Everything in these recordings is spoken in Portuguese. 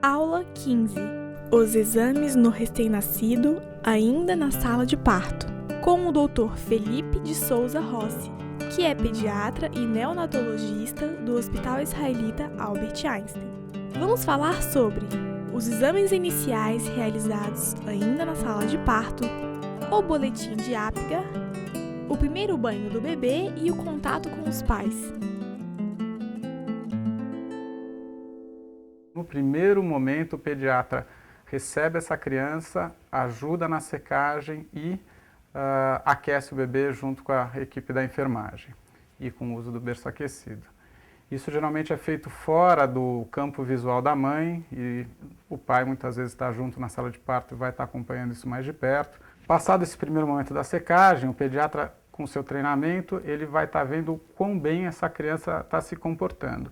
Aula 15. Os exames no recém-nascido ainda na sala de parto, com o Dr. Felipe de Souza Rossi, que é pediatra e neonatologista do Hospital Israelita Albert Einstein. Vamos falar sobre os exames iniciais realizados ainda na sala de parto, o boletim de Apgar, o primeiro banho do bebê e o contato com os pais. No primeiro momento, o pediatra recebe essa criança, ajuda na secagem e aquece o bebê junto com a equipe da enfermagem e com o uso do berço aquecido. Isso geralmente é feito fora do campo visual da mãe e o pai muitas vezes está junto na sala de parto e vai estar acompanhando isso mais de perto. Passado esse primeiro momento da secagem, o pediatra, com seu treinamento, ele vai estar vendo o quão bem essa criança está se comportando.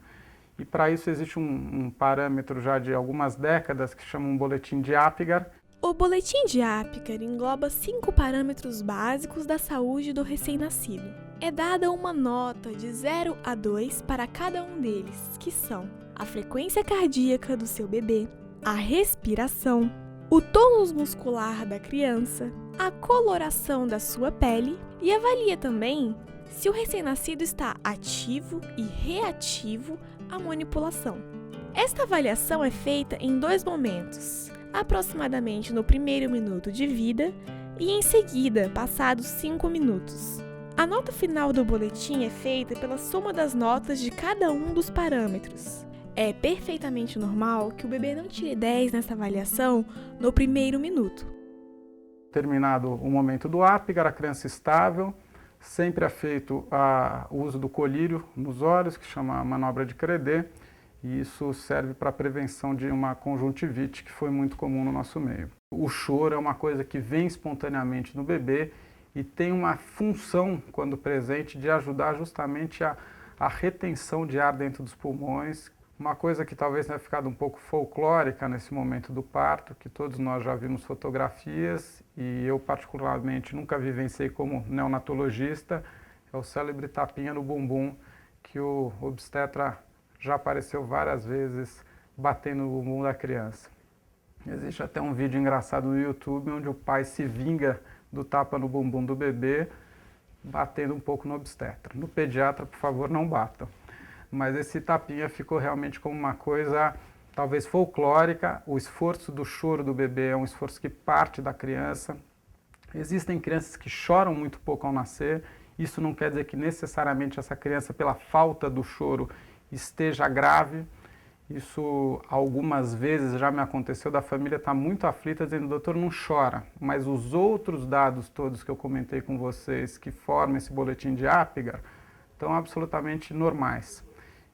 E para isso existe um parâmetro já de algumas décadas que chama um boletim de Apgar. O boletim de Apgar engloba 5 parâmetros básicos da saúde do recém-nascido. É dada uma nota de 0 a 2 para cada um deles, que são a frequência cardíaca do seu bebê, a respiração, o tônus muscular da criança, a coloração da sua pele e avalia também se o recém-nascido está ativo e reativo à manipulação. Esta avaliação é feita em 2 momentos, aproximadamente no primeiro minuto de vida e em seguida, passados 5 minutos. A nota final do boletim é feita pela soma das notas de cada um dos parâmetros. É perfeitamente normal que o bebê não tire 10 nessa avaliação no primeiro minuto. Terminado o momento do Apgar, a criança estável, sempre é feito o uso do colírio nos olhos, que chama manobra de Credé, e isso serve para a prevenção de uma conjuntivite, que foi muito comum no nosso meio. O choro é uma coisa que vem espontaneamente no bebê e tem uma função, quando presente, de ajudar justamente a retenção de ar dentro dos pulmões. Uma coisa que talvez tenha ficado um pouco folclórica nesse momento do parto, que todos nós já vimos fotografias e eu particularmente nunca vivenciei como neonatologista, é o célebre tapinha no bumbum, que o obstetra já apareceu várias vezes batendo no bumbum da criança. Existe até um vídeo engraçado no YouTube onde o pai se vinga do tapa no bumbum do bebê, batendo um pouco no obstetra. No pediatra, por favor, não batam. Mas esse tapinha ficou realmente como uma coisa talvez folclórica. O esforço do choro do bebê é um esforço que parte da criança. Existem crianças que choram muito pouco ao nascer. Isso não quer dizer que necessariamente essa criança, pela falta do choro, esteja grave. Isso algumas vezes já me aconteceu da família estar muito aflita dizendo: doutor, não chora, mas os outros dados todos que eu comentei com vocês que formam esse boletim de Apgar estão absolutamente normais.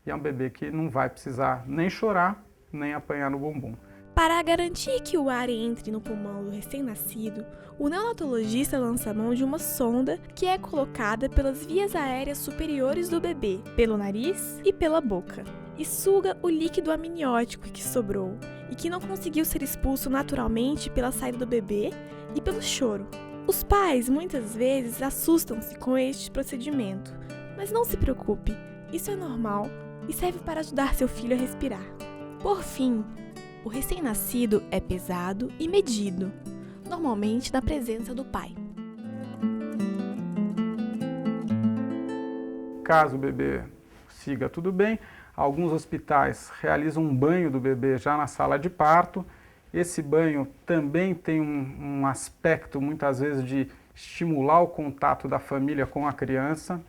E é um bebê que não vai precisar nem chorar, nem apanhar no bumbum. Para garantir que o ar entre no pulmão do recém-nascido, o neonatologista lança a mão de uma sonda que é colocada pelas vias aéreas superiores do bebê, pelo nariz e pela boca, e suga o líquido amniótico que sobrou e que não conseguiu ser expulso naturalmente pela saída do bebê e pelo choro. Os pais muitas vezes assustam-se com este procedimento, mas não se preocupe, isso é normal e serve para ajudar seu filho a respirar. Por fim, o recém-nascido é pesado e medido, normalmente na presença do pai. Caso o bebê siga tudo bem, alguns hospitais realizam um banho do bebê já na sala de parto. Esse banho também tem um aspecto, muitas vezes, de estimular o contato da família com a criança.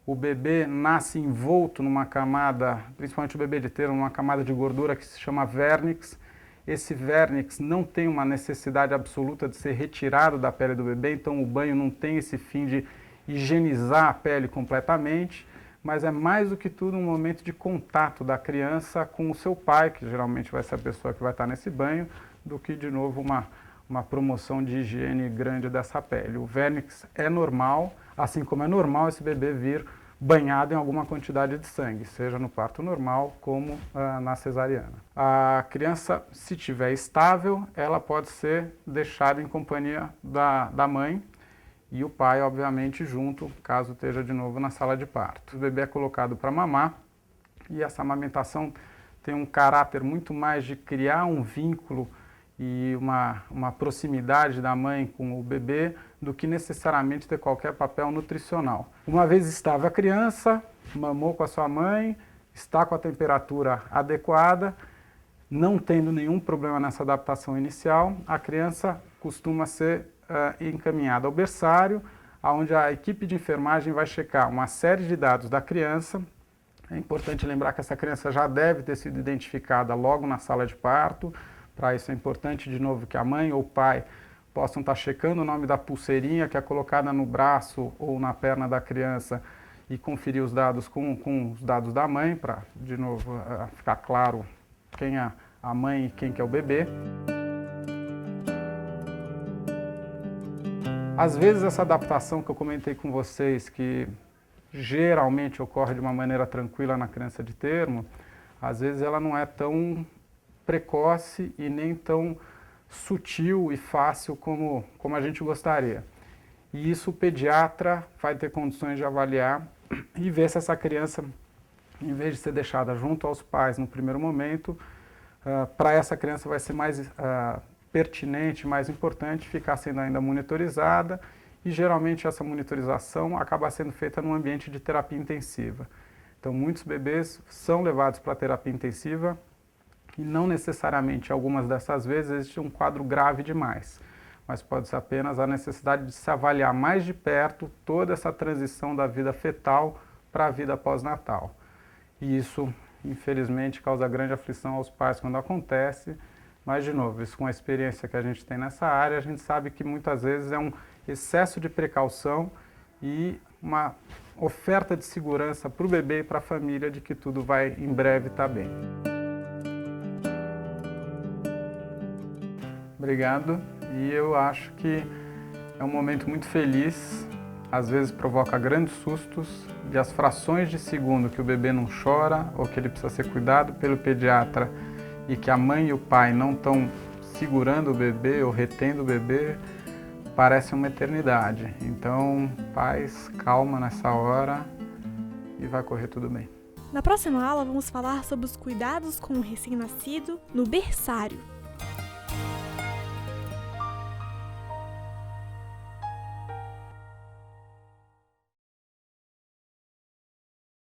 O bebê nasce envolto numa camada, principalmente o bebê de ter numa camada de gordura que se chama vernix. Esse vernix não tem uma necessidade absoluta de ser retirado da pele do bebê, então o banho não tem esse fim de higienizar a pele completamente, mas é mais do que tudo um momento de contato da criança com o seu pai, que geralmente vai ser a pessoa que vai estar nesse banho, do que, de novo, uma promoção de higiene grande dessa pele. O vernix é normal, assim como é normal esse bebê vir banhado em alguma quantidade de sangue, seja no parto normal como na cesariana. A criança, se estiver estável, ela pode ser deixada em companhia da mãe e o pai, obviamente, junto, caso esteja de novo na sala de parto. O bebê é colocado para mamar e essa amamentação tem um caráter muito mais de criar um vínculo e uma proximidade da mãe com o bebê do que necessariamente ter qualquer papel nutricional. Uma vez estável a criança, mamou com a sua mãe, está com a temperatura adequada, não tendo nenhum problema nessa adaptação inicial, a criança costuma ser encaminhada ao berçário, onde a equipe de enfermagem vai checar uma série de dados da criança. É importante lembrar que essa criança já deve ter sido identificada logo na sala de parto. Para isso é importante, de novo, que a mãe ou o pai possam estar checando o nome da pulseirinha que é colocada no braço ou na perna da criança e conferir os dados com os dados da mãe, para, de novo, ficar claro quem é a mãe e quem que é o bebê. Às vezes essa adaptação que eu comentei com vocês, que geralmente ocorre de uma maneira tranquila na criança de termo, às vezes ela não é tão precoce e nem tão sutil e fácil como a gente gostaria. E isso o pediatra vai ter condições de avaliar e ver se essa criança, em vez de ser deixada junto aos pais no primeiro momento, para essa criança vai ser mais pertinente, mais importante ficar sendo ainda monitorizada, e geralmente essa monitorização acaba sendo feita num ambiente de terapia intensiva. Então muitos bebês são levados para a terapia intensiva e não necessariamente, algumas dessas vezes, existe um quadro grave demais, mas pode ser apenas a necessidade de se avaliar mais de perto toda essa transição da vida fetal para a vida pós-natal. E isso, infelizmente, causa grande aflição aos pais quando acontece, mas, de novo, isso com a experiência que a gente tem nessa área, a gente sabe que muitas vezes é um excesso de precaução e uma oferta de segurança para o bebê e para a família de que tudo vai em breve estar bem. Obrigado, e eu acho que é um momento muito feliz, às vezes provoca grandes sustos, e as frações de segundo que o bebê não chora ou que ele precisa ser cuidado pelo pediatra e que a mãe e o pai não estão segurando o bebê ou retendo o bebê, parece uma eternidade. Então, pais, calma nessa hora e vai correr tudo bem. Na próxima aula vamos falar sobre os cuidados com o recém-nascido no berçário.